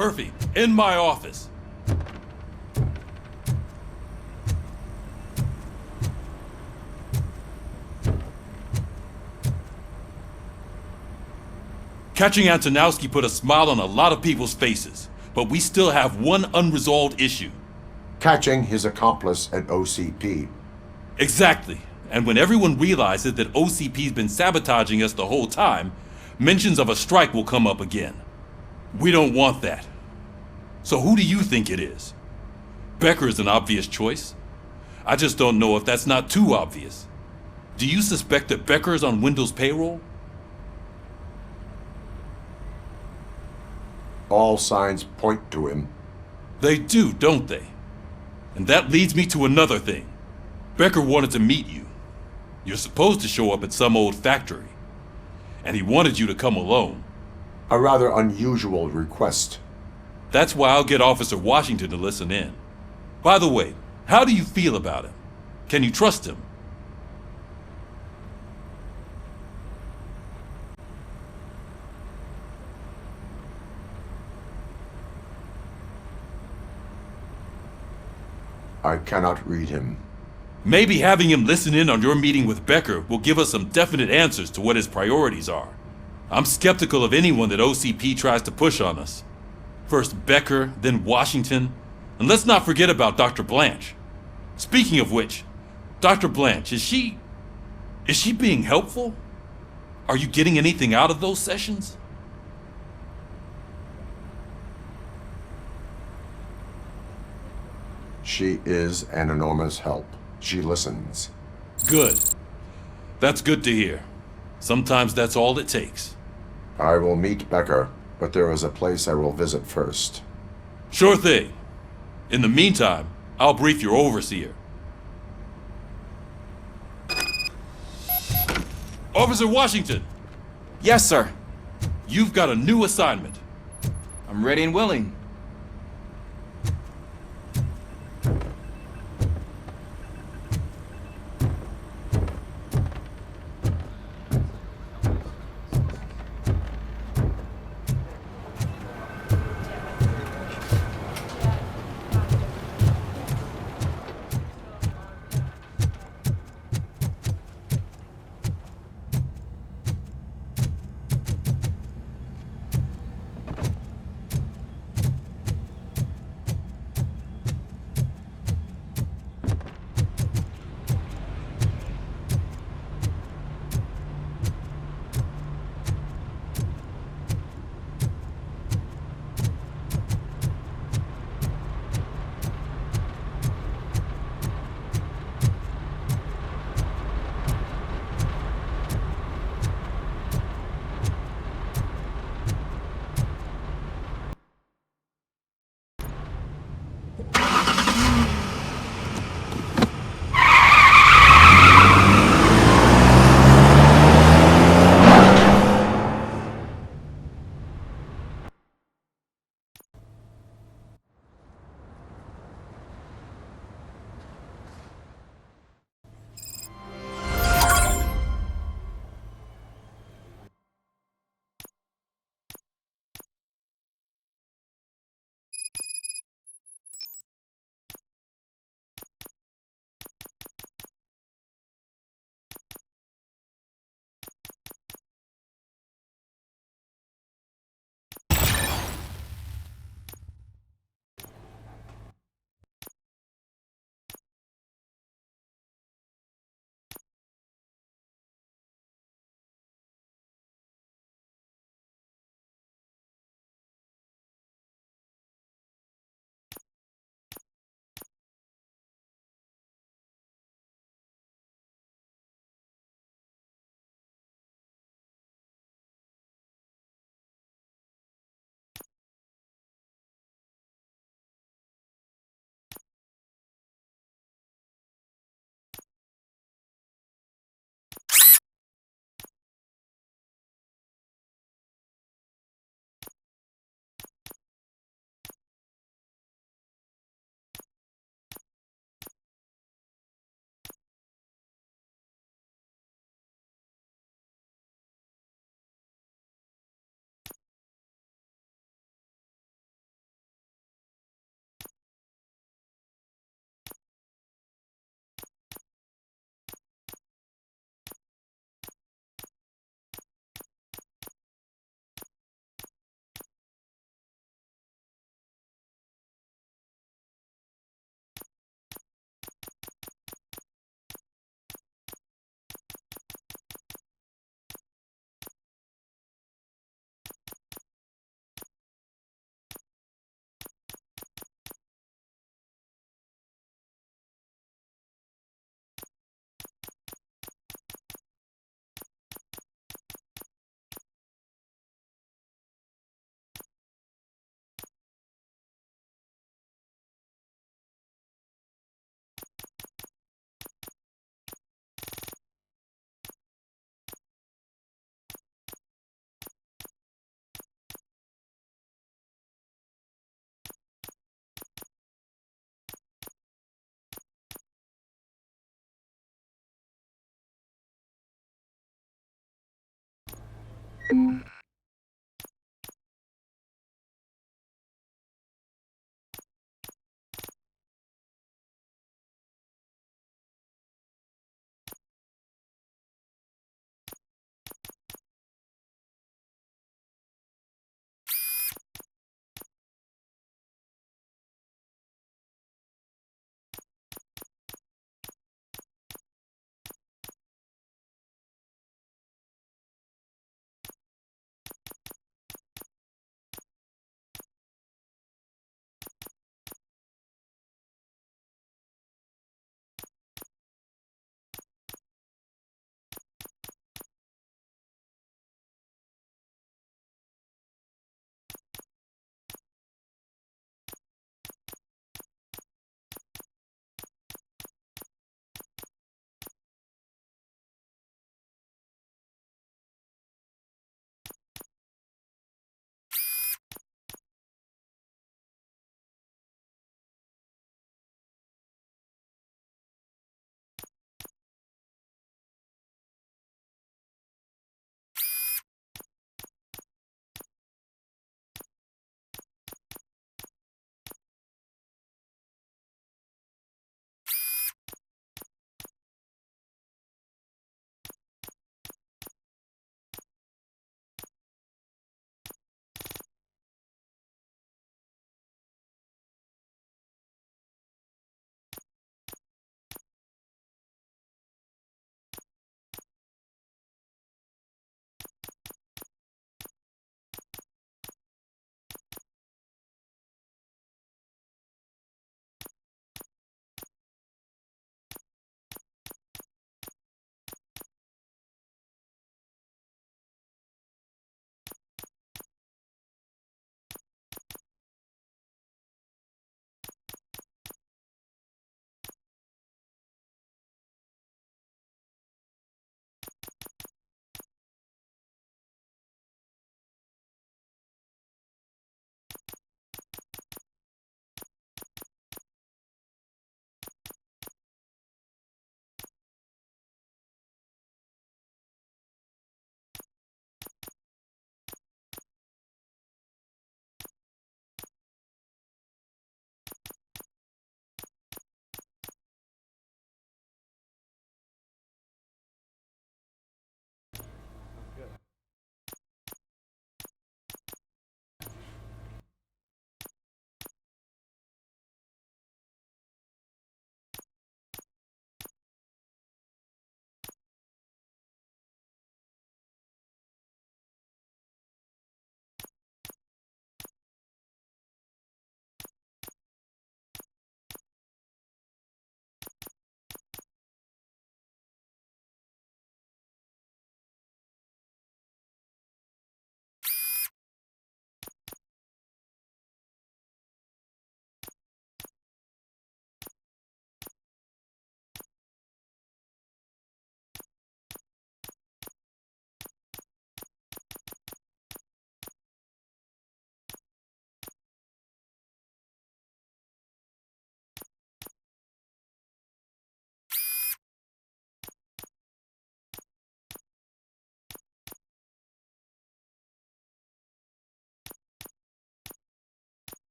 Murphy, in my office. Catching Antonowski put a smile on a lot of people's faces, but we still have one unresolved issue. Catching his accomplice at OCP. Exactly. And when everyone realizes that OCP's been sabotaging us the whole time, mentions of a strike will come up again. We don't want that. So who do you think it is? Becker is an obvious choice. I just don't know if that's not too obvious. Do you suspect that Becker is on Windows payroll? All signs point to him. They do, don't they? And that leads me to another thing. Becker wanted to meet you. You're supposed to show up at some old factory. And he wanted you to come alone. A rather unusual request. That's why I'll get Officer Washington to listen in. By the way, how do you feel about him? Can you trust him? I cannot read him. Maybe having him listen in on your meeting with Becker will give us some definite answers to what his priorities are. I'm skeptical of anyone that OCP tries to push on us. First Becker, then Washington, and let's not forget about Dr. Blanche. Speaking of which, Dr. Blanche, is she being helpful? Are you getting anything out of those sessions? She is an enormous help. She listens. Good. That's good to hear. Sometimes that's all it takes. I will meet Becker, but there is a place I will visit first. Sure thing. In the meantime, I'll brief your overseer. Officer Washington! Yes, sir. You've got a new assignment. I'm ready and willing.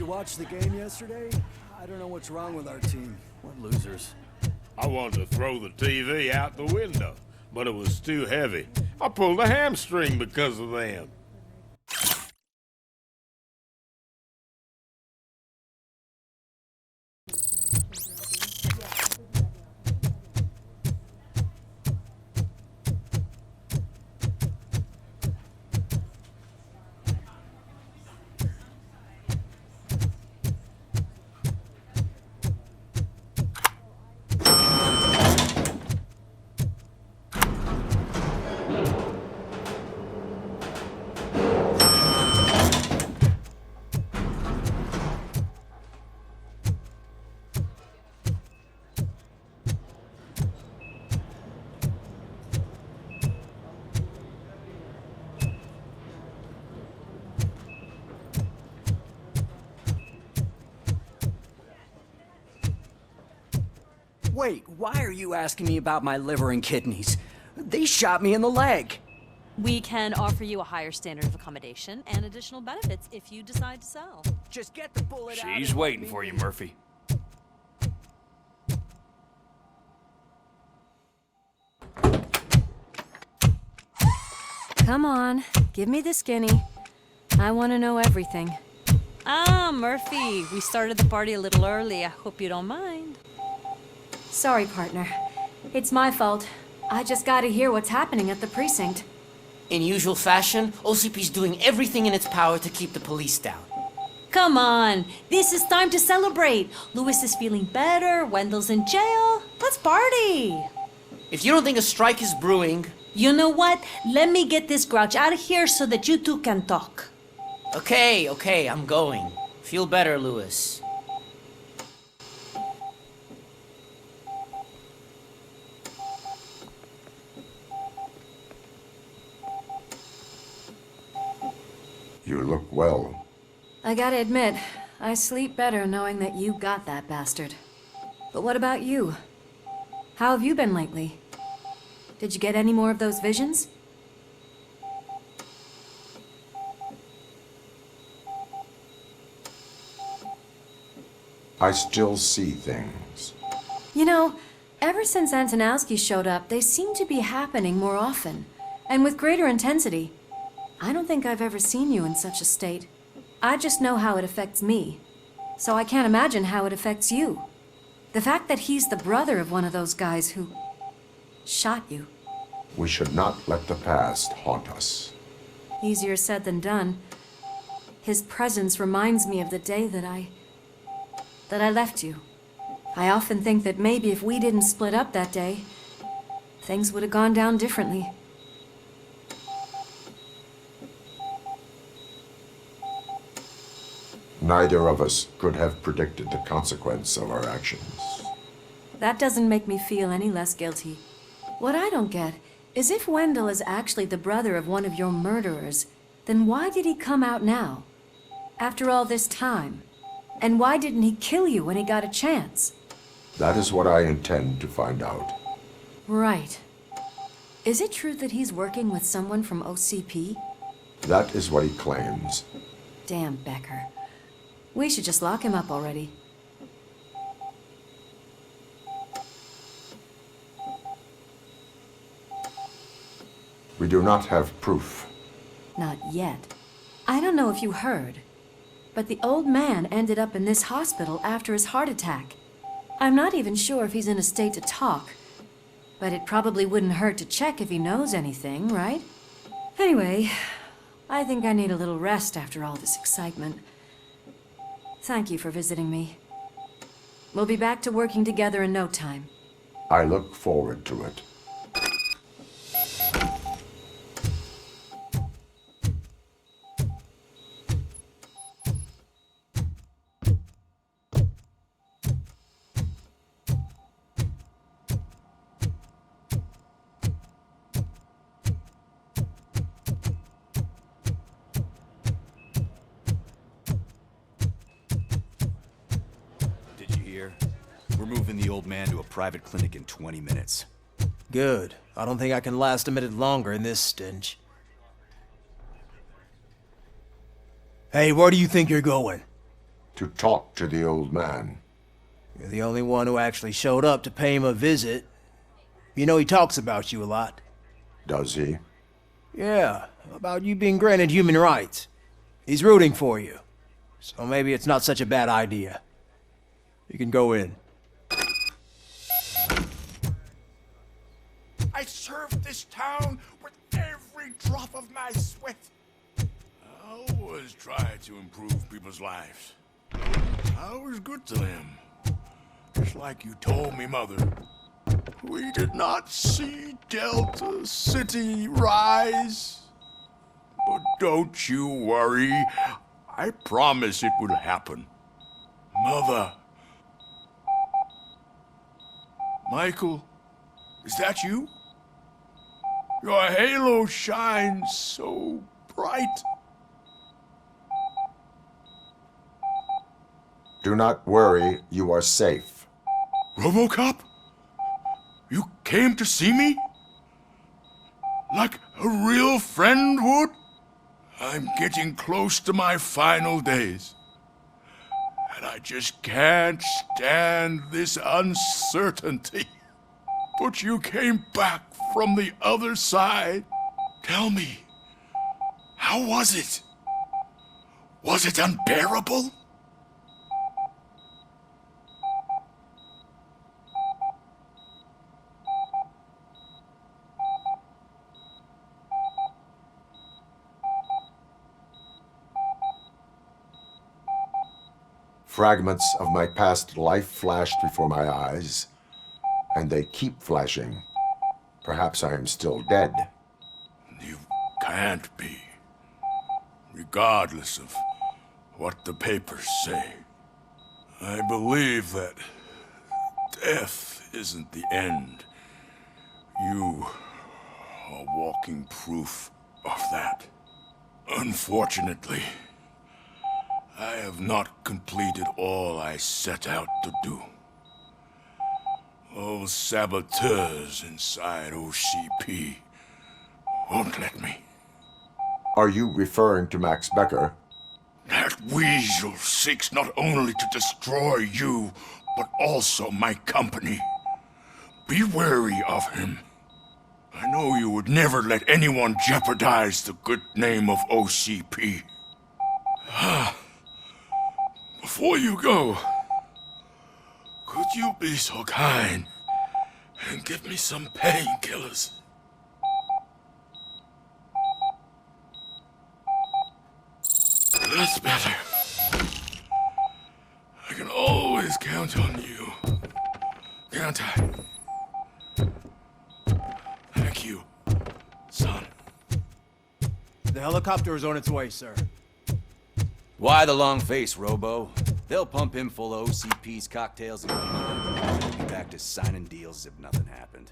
you watch the game yesterday? I don't know what's wrong with our team. We're losers. I wanted to throw the TV out the window, but it was too heavy. I pulled a hamstring because of them. Wait, why are you asking me about my liver and kidneys? They shot me in the leg. We can offer you a higher standard of accommodation and additional benefits if you decide to sell. Just get the bullet out. She's waiting for you, Murphy. Come on, give me the skinny. I want to know everything. Ah, Murphy, we started the party a little early. I hope you don't mind. Sorry, partner. It's my fault. I just gotta hear what's happening at the precinct. In usual fashion, OCP's doing everything in its power to keep the police down. Come on, this is time to celebrate. Louis is feeling better, Wendell's in jail. Let's party. If you don't think a strike is brewing... You know what? Let me get this grouch out of here so that you two can talk. Okay, I'm going. Feel better, Louis. You look well. I gotta admit, I sleep better knowing that you got that bastard. But what about you? How have you been lately? Did you get any more of those visions? I still see things. You know, ever since Antonowski showed up, they seem to be happening more often, and with greater intensity. I don't think I've ever seen you in such a state. I just know how it affects me, so I can't imagine how it affects you. The fact that he's the brother of one of those guys who shot you. We should not let the past haunt us. Easier said than done. His presence reminds me of the day that I left you. I often think that maybe if we didn't split up that day, things would have gone down differently. Neither of us could have predicted the consequence of our actions. That doesn't make me feel any less guilty. What I don't get is if Wendell is actually the brother of one of your murderers, then why did he come out now? After all this time? And why didn't he kill you when he got a chance? That is what I intend to find out. Right. Is it true that he's working with someone from OCP? That is what he claims. Damn Becker. We should just lock him up already. We do not have proof. Not yet. I don't know if you heard, but the old man ended up in this hospital after his heart attack. I'm not even sure if he's in a state to talk, but it probably wouldn't hurt to check if he knows anything, right? Anyway, I think I need a little rest after all this excitement. Thank you for visiting me. We'll be back to working together in no time. I look forward to it. We're moving the old man to a private clinic in 20 minutes. Good. I don't think I can last a minute longer in this stench. Hey, where do you think you're going? to talk to the old man. You're the only one who actually showed up to pay him a visit. You know he talks about you a lot. Does he? Yeah, about you being granted human rights. He's rooting for you. So maybe it's not such a bad idea. You can go in. I served this town with every drop of my sweat. I always try to improve people's lives. I was good to them. Just like you told me, Mother. We did not see Delta City rise. But don't you worry. I promise it will happen. Mother. Michael, is that you? Your halo shines so bright. Do not worry, you are safe. Robocop? You came to see me? Like a real friend would? I'm getting close to my final days. And I just can't stand this uncertainty. But you came back from the other side. Tell me, how was it? Was it unbearable? Fragments of my past life flashed before my eyes, and they keep flashing. Perhaps I am still dead. You can't be. Regardless of what the papers say. I believe that death isn't the end. You are walking proof of that. Unfortunately, I have not completed all I set out to do. Those saboteurs inside OCP won't let me. Are you referring to Max Becker? That weasel seeks not only to destroy you, but also my company. Be wary of him. I know you would never let anyone jeopardize the good name of OCP. Before you go, could you be so kind and give me some painkillers? That's better. I can always count on you. Can't I? Thank you, son. The helicopter is on its way, sir. Why the long face, Robo? They'll pump him full of OCP's cocktails and he'll be back to signing deals as if nothing happened.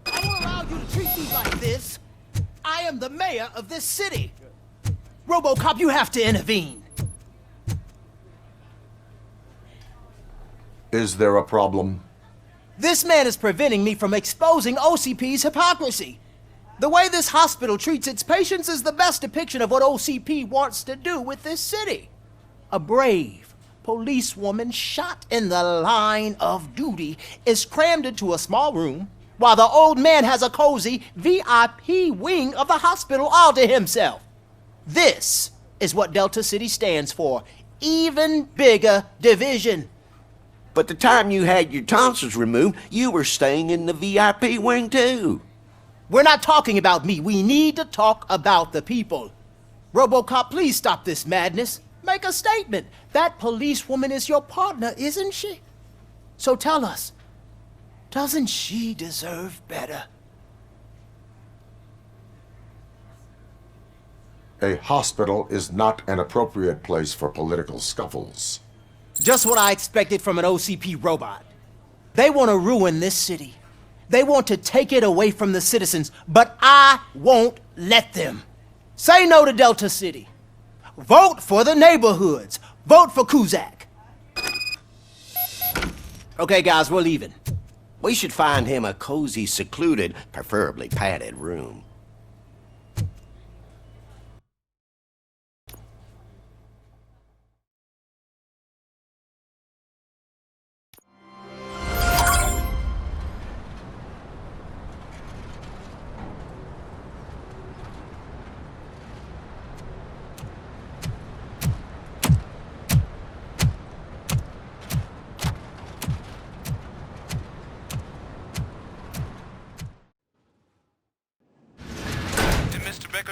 I won't allow you to treat me like this. I am the mayor of this city. Robocop, you have to intervene. Is there a problem? This man is preventing me from exposing OCP's hypocrisy. The way this hospital treats its patients is the best depiction of what OCP wants to do with this city. A brave policewoman shot in the line of duty is crammed into a small room, while the old man has a cozy VIP wing of the hospital all to himself. This is what Delta City stands for. Even bigger division. But the time you had your tonsils removed, you were staying in the VIP wing too. We're not talking about me. We need to talk about the people. Robocop, please stop this madness. Make a statement. That policewoman is your partner, isn't she? So tell us, doesn't she deserve better? A hospital is not an appropriate place for political scuffles. Just what I expected from an OCP robot. They want to ruin this city. They want to take it away from the citizens, but I won't let them. Say no to Delta City. Vote for the neighborhoods. Vote for Kuzak. Okay, guys, we're leaving. We should find him a cozy, secluded, preferably padded room.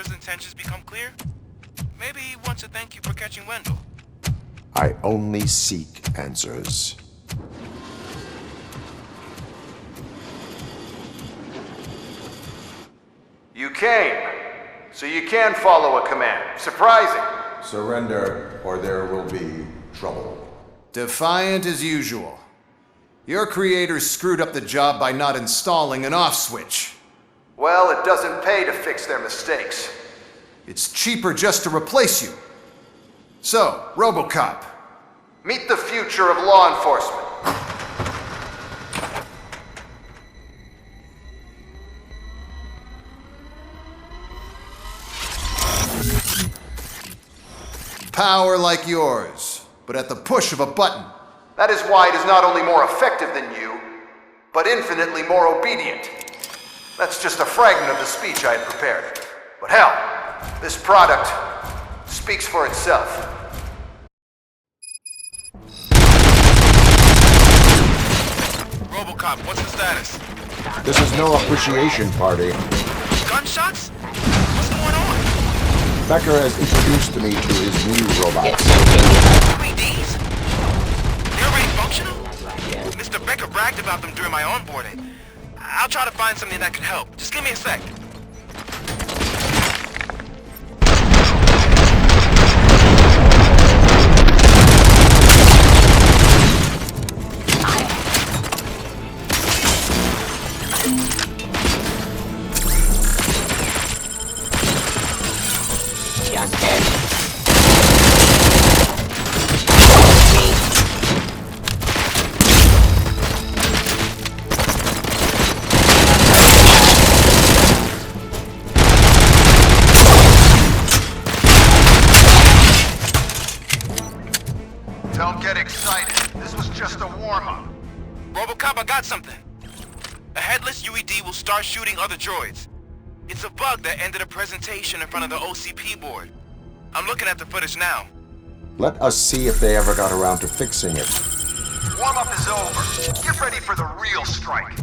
Becker's intentions become clear, maybe he wants to thank you for catching Wendell. I only seek answers. You came, so you can follow a command. Surprising. Surrender, or there will be trouble. Defiant as usual. Your creators screwed up the job by not installing an off switch. Well, it doesn't pay to fix their mistakes. It's cheaper just to replace you. So, Robocop, meet the future of law enforcement. Power like yours, but at the push of a button. That is why it is not only more effective than you, but infinitely more obedient. That's just a fragment of the speech I had prepared. But hell, this product speaks for itself. Robocop, what's the status? This is no appreciation party. Gunshots? What's going on? Becker has introduced me to his new robots. UEDs? They're already functional? Mr. Becker bragged about them during my onboarding. I'll try to find something that could help. Just give me a sec. Don't get excited. This was just a warm-up. Robocop, I got something. A headless UED will start shooting other droids. It's a bug that ended a presentation in front of the OCP board. I'm looking at the footage now. Let us see if they ever got around to fixing it. Warm-up is over. Get ready for the real strike.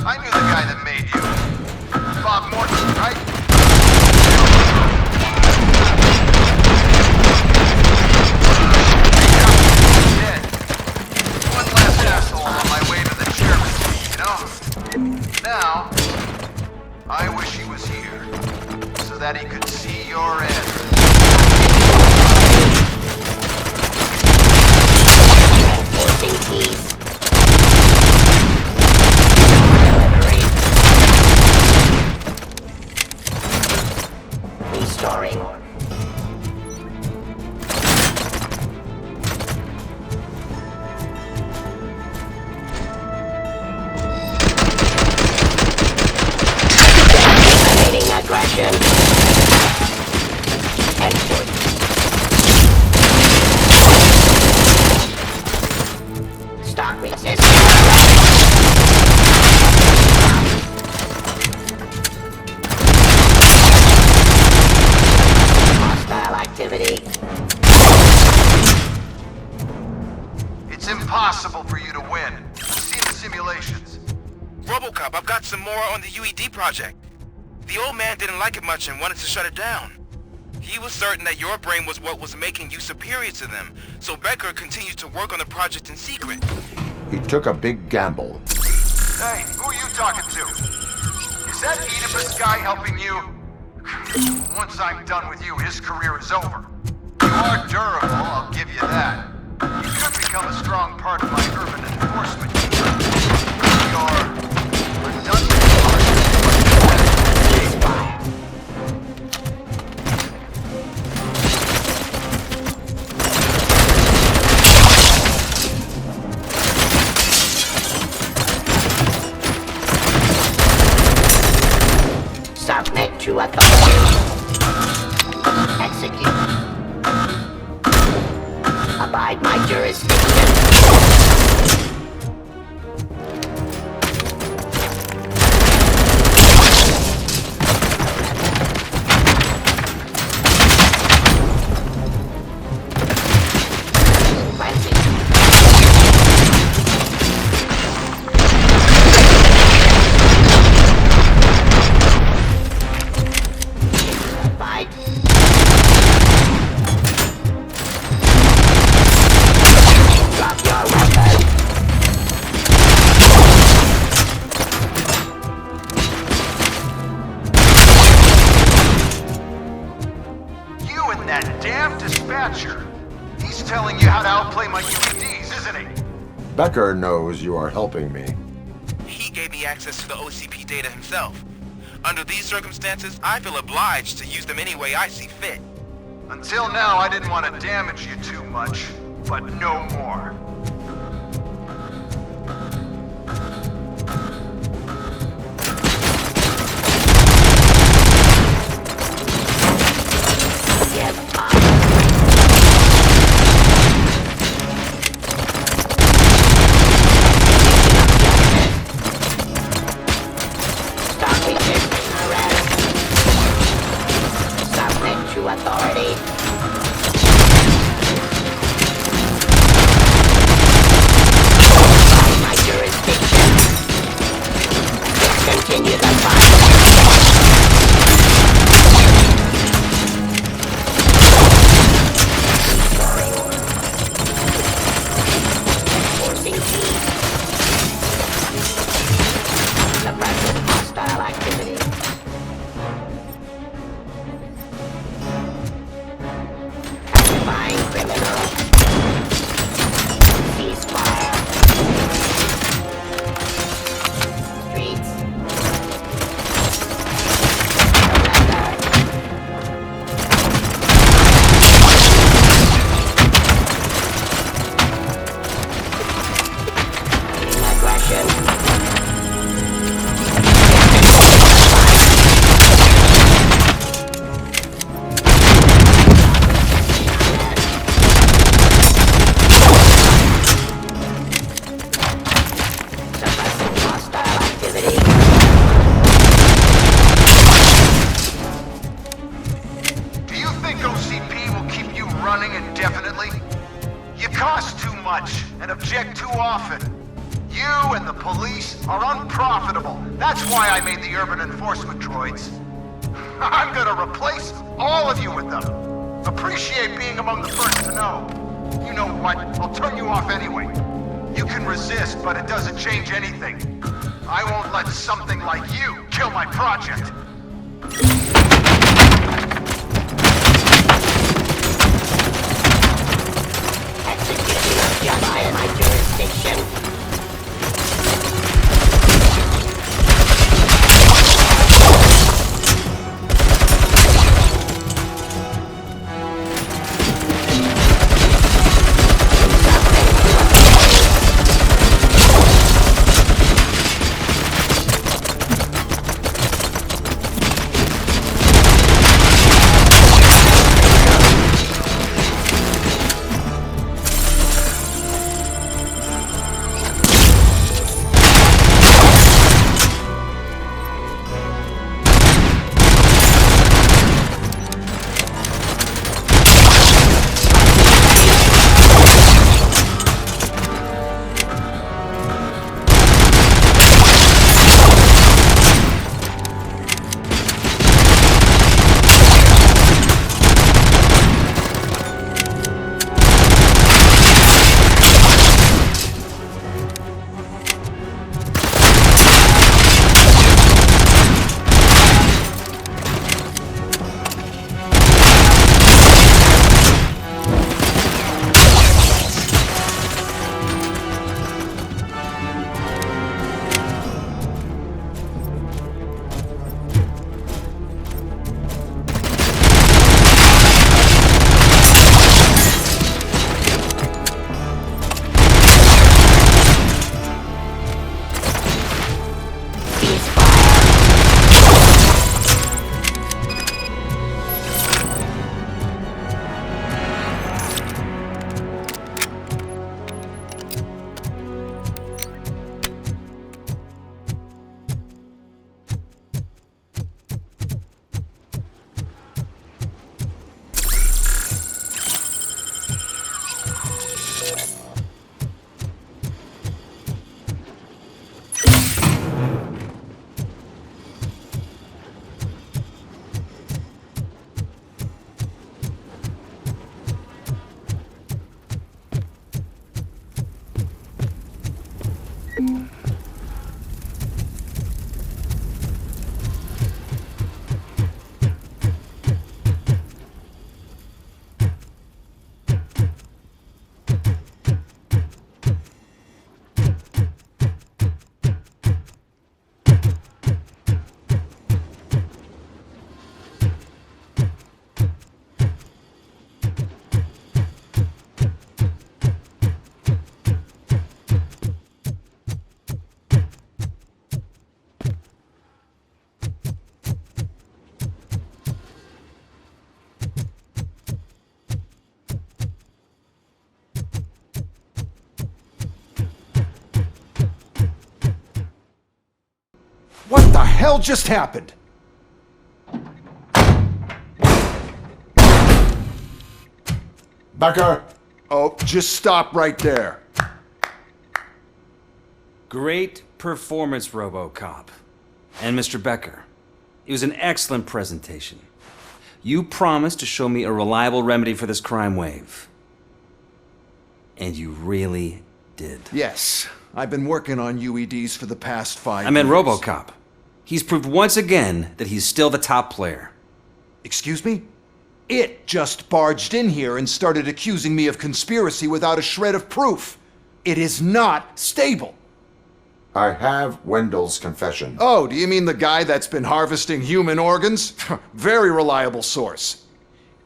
I knew the guy that made you. Bob Morton, right? Dead. One last asshole on my way to the chairman seat, you know? Now, I wish he was here, so that he could see your end. Restoring. Eliminating aggression. Export. Stop resisting. Hostile activity. It's impossible for you to win. See the simulations. Robocop, I've got some more on the UED project. The old man didn't like it much and wanted to shut it down. He was certain that your brain was what was making you superior to them, so Becker continued to work on the project in secret. He took a big gamble. Hey, who are you talking to? Is that Oedipus guy helping you? Once I'm done with you, his career is over. You are durable, I'll give you that. You could become a strong part of my urban enforcement unit. Your redundant Submit to authority. Execute. Abide my jurisdiction. damn dispatcher. He's telling you how to outplay my UEDs, isn't he? Becker knows you are helping me. He gave me access to the OCP data himself. Under these circumstances, I feel obliged to use them any way I see fit. Until now, I didn't want to damage you too much, but no more. That's why I made the urban enforcement droids. I'm gonna replace all of you with them. Appreciate being among the first to know. You know what? I'll turn you off anyway. You can resist, but it doesn't change anything. I won't let something like you kill my project. Execution of Jedi in my jurisdiction. hell just happened? Becker! Oh, just stop right there. Great performance, Robocop. And Mr. Becker, it was an excellent presentation. You promised to show me a reliable remedy for this crime wave. And you really did. Yes, I've been working on UEDs for the past 5 years. I meant Robocop. He's proved once again that he's still the top player. Excuse me? It just barged in here and started accusing me of conspiracy without a shred of proof. It is not stable. I have Wendell's confession. Oh, do you mean the guy that's been harvesting human organs? Very reliable source.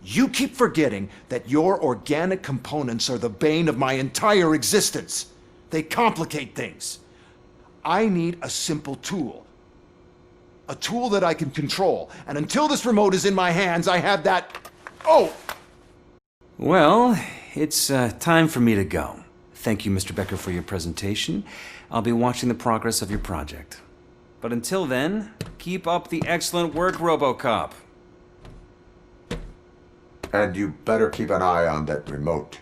You keep forgetting that your organic components are the bane of my entire existence. They complicate things. I need a simple tool. A tool that I can control. And until this remote is in my hands, I have that... Oh! Well, it's time for me to go. Thank you, Mr. Becker, for your presentation. I'll be watching the progress of your project. But until then, keep up the excellent work, Robocop. And you better keep an eye on that remote.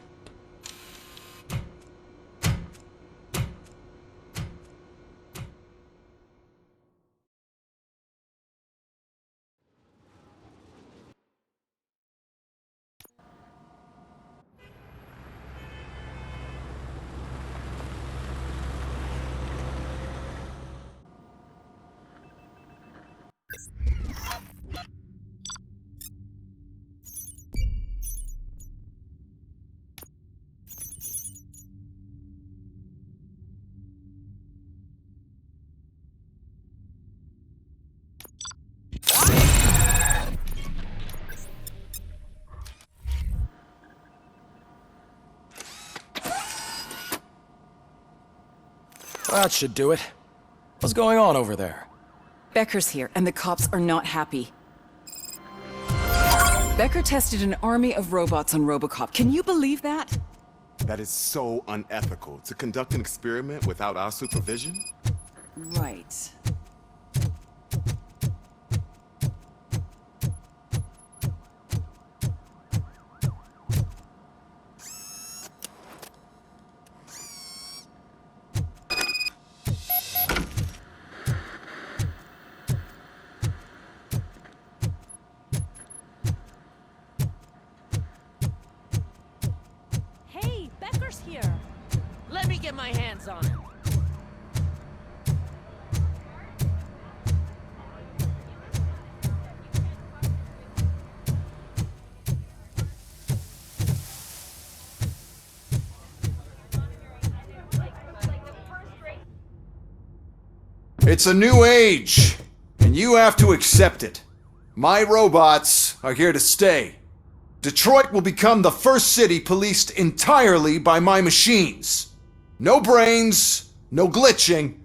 That should do it. What's going on over there? Becker's here, and the cops are not happy. Becker tested an army of robots on Robocop. Can you believe that? That is so unethical, to conduct an experiment without our supervision? Right. Hey, Becker's here. Let me get my hands on him. It's a new age, and you have to accept it. My robots are here to stay. Detroit will become the first city policed entirely by my machines. No brains, no glitching,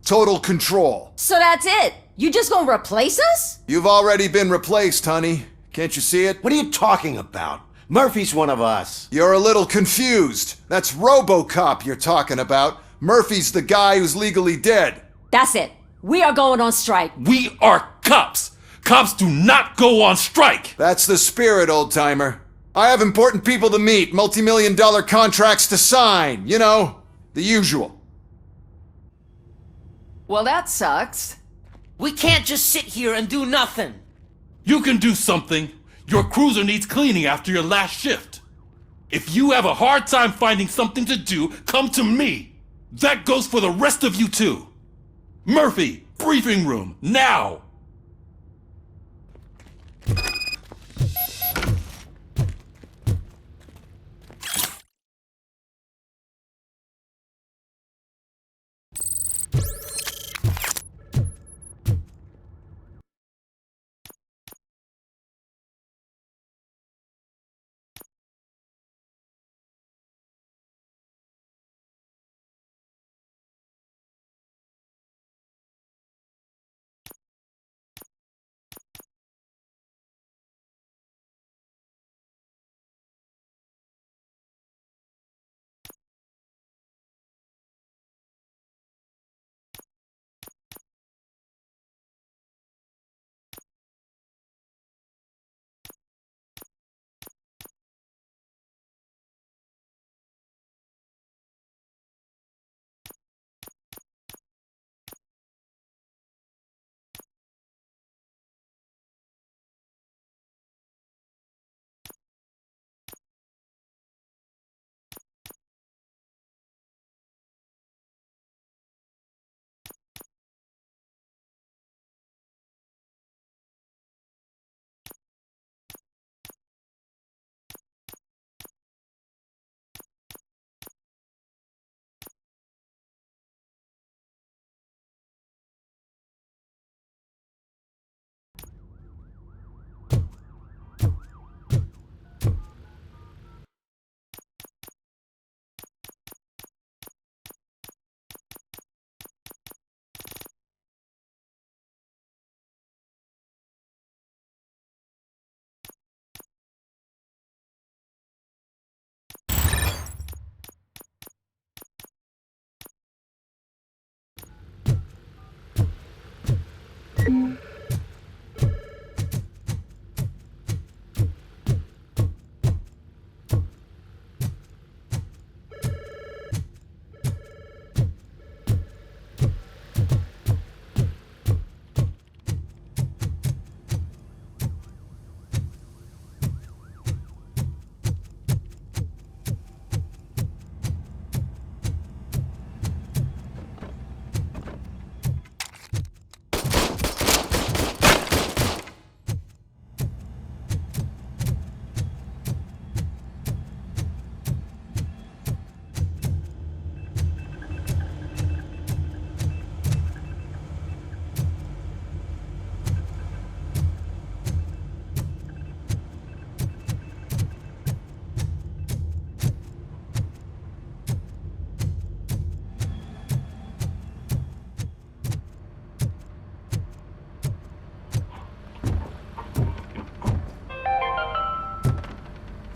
total control. So that's it? You just gonna replace us? You've already been replaced, honey. Can't you see it? What are you talking about? Murphy's one of us. You're a little confused. That's Robocop you're talking about. Murphy's the guy who's legally dead. That's it. We are going on strike. We are cops. Cops do not go on strike. That's the spirit, old-timer. I have important people to meet, multi-million-dollar contracts to sign. You know, the usual. Well, that sucks. We can't just sit here and do nothing. You can do something. Your cruiser needs cleaning after your last shift. If you have a hard time finding something to do, come to me. That goes for the rest of you too. Murphy, briefing room, now!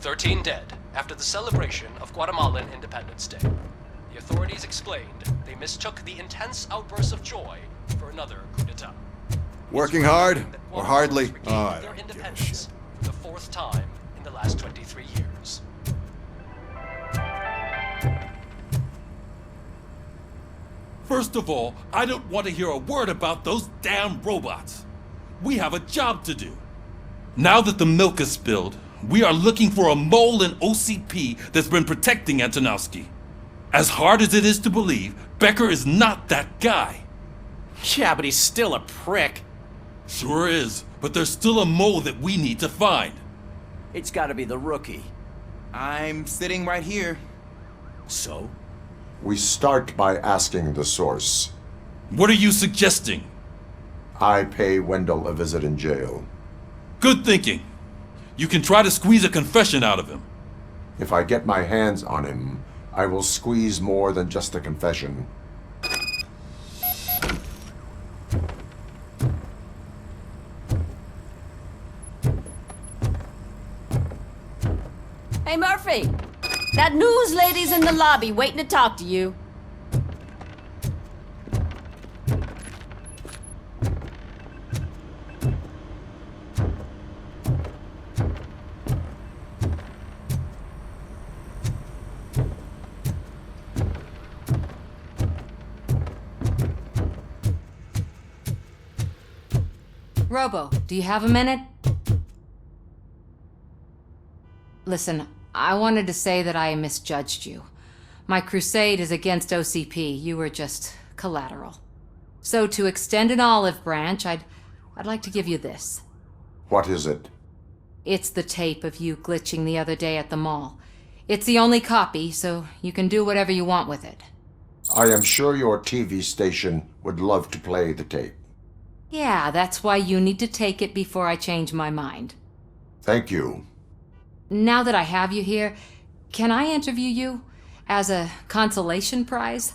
13 dead after the celebration of Guatemalan Independence Day. The authorities explained they mistook the intense outbursts of joy for another coup d'etat. Working hard or hardly? Oh, I don't give a shit. For the fourth time in the last 23 years. First of all, I don't want to hear a word about those damn robots. We have a job to do. Now that the milk is spilled, we are looking for a mole in OCP that's been protecting Antonowski. As hard as it is to believe, Becker is not that guy. Yeah, but he's still a prick. Sure is, but there's still a mole that we need to find. It's gotta be the rookie. I'm sitting right here. So? We start by asking the source. What are you suggesting? I pay Wendell a visit in jail. Good thinking. You can try to squeeze a confession out of him. If I get my hands on him, I will squeeze more than just a confession. Hey, Murphy! That news lady's in the lobby waiting to talk to you. Robo, do you have a minute? Listen, I wanted to say that I misjudged you. My crusade is against OCP. You were just collateral. So to extend an olive branch, I'd like to give you this. What is it? It's the tape of you glitching the other day at the mall. It's the only copy, so you can do whatever you want with it. I am sure your TV station would love to play the tape. Yeah, that's why you need to take it before I change my mind. Thank you. Now that I have you here, can I interview you as a consolation prize?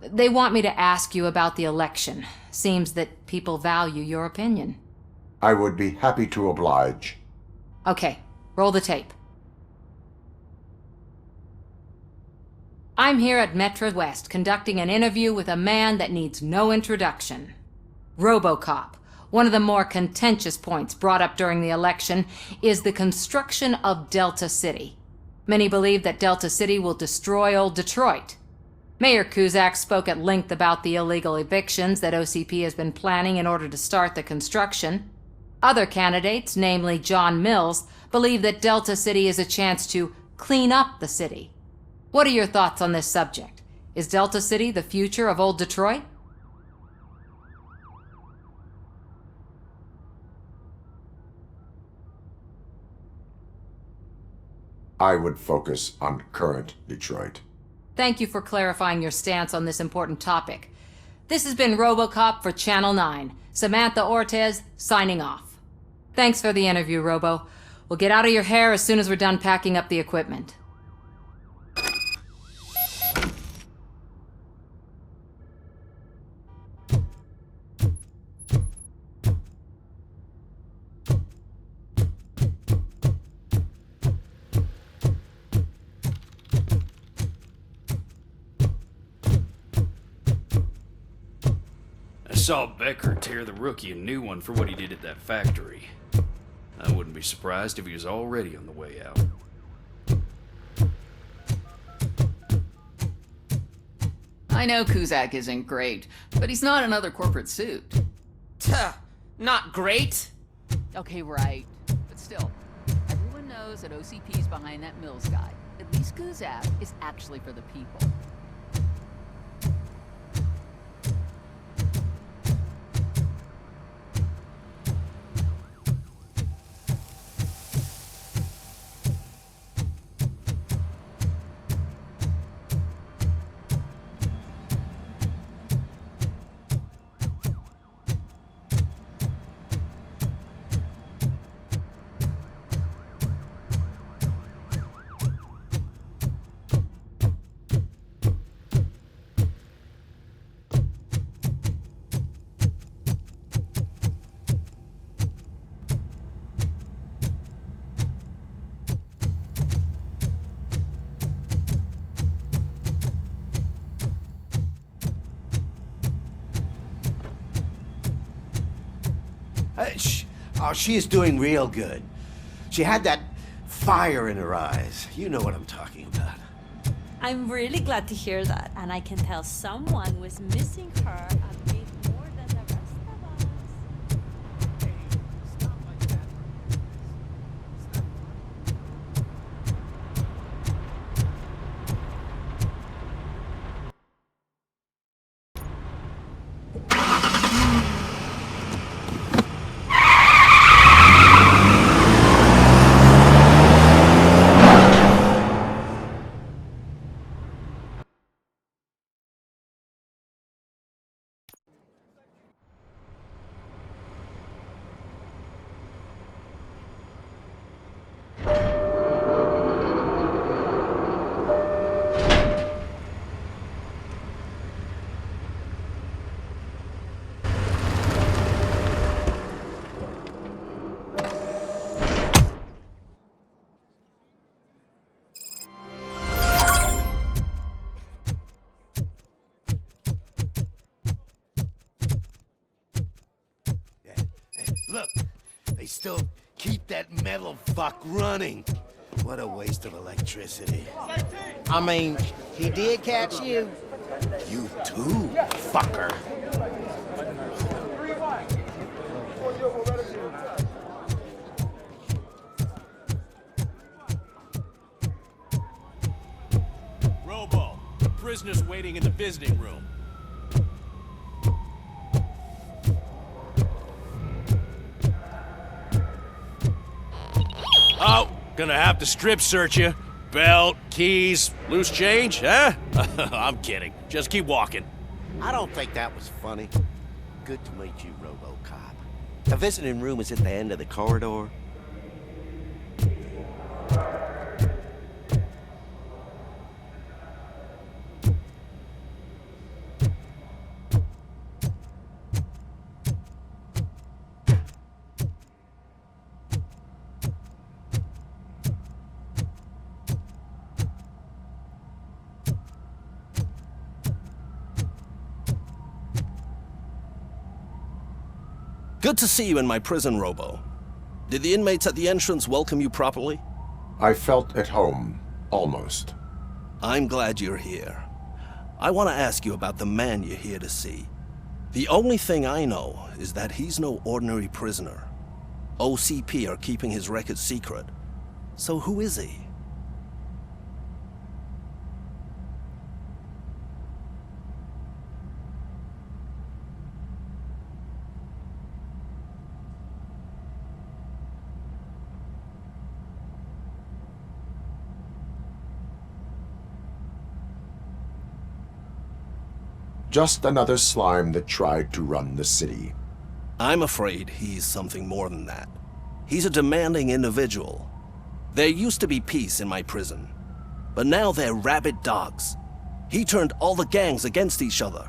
They want me to ask you about the election. Seems that people value your opinion. I would be happy to oblige. Okay, roll the tape. I'm here at Metro West conducting an interview with a man that needs no introduction. Robocop. One of the more contentious points brought up during the election is the construction of Delta City. Many believe that Delta City will destroy old Detroit. Mayor Cusack spoke at length about the illegal evictions that OCP has been planning in order to start the construction. Other candidates, namely John Mills, believe that Delta City is a chance to clean up the city. What are your thoughts on this subject? Is Delta City the future of old Detroit? I would focus on current Detroit. Thank you for clarifying your stance on this important topic. This has been Robocop for Channel 9. Samantha Ortez, signing off. Thanks for the interview, Robo. We'll get out of your hair as soon as we're done packing up the equipment. I saw Becker tear the rookie a new one for what he did at that factory. I wouldn't be surprised if he was already on the way out. I know Cusack isn't great, but he's not another corporate suit. Tuh, not great. Okay, right. But still, everyone knows that OCP's behind that Mills guy. At least Cusack is actually for the people. Oh, she is doing real good. She had that fire in her eyes. You know what I'm talking about. I'm really glad to hear that, and I can tell someone was missing her a bit more than the rest of us. Look, they still keep that metal fuck running. What a waste of electricity. I mean, he did catch you. You too, fucker. Robo, the prisoner's waiting in the visiting room. Oh, gonna have to strip search you. Belt, keys, loose change, huh? I'm kidding. Just keep walking. I don't think that was funny. Good to meet you, Robocop. The visiting room is at the end of the corridor. Good to see you in my prison, Robo. Did the inmates at the entrance welcome you properly? I felt at home, almost. I'm glad you're here. I want to ask you about the man you're here to see. The only thing I know is that he's no ordinary prisoner. OCP are keeping his record secret. So who is he? Just another slime that tried to run the city. I'm afraid he's something more than that. He's a demanding individual. There used to be peace in my prison, but now they're rabid dogs. He turned all the gangs against each other.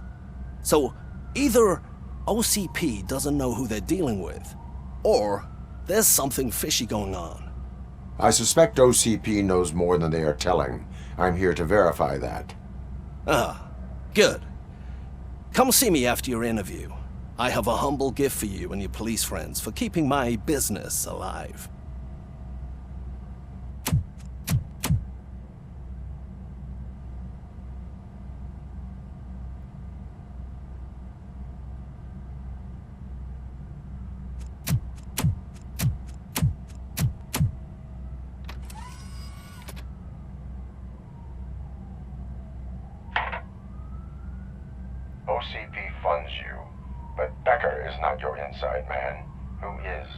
So either OCP doesn't know who they're dealing with, or there's something fishy going on. I suspect OCP knows more than they are telling. I'm here to verify that. Ah, good. Come see me after your interview. I have a humble gift for you and your police friends for keeping my business alive. OCP funds you, but Becker is not your inside man. Who is?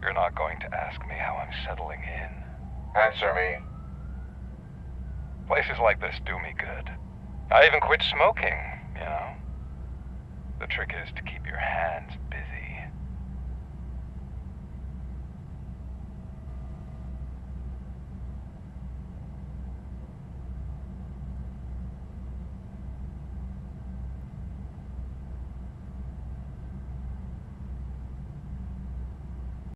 You're not going to ask me how I'm settling in. Answer me. Places like this do me good. I even quit smoking, you know. The trick is to keep your hands busy.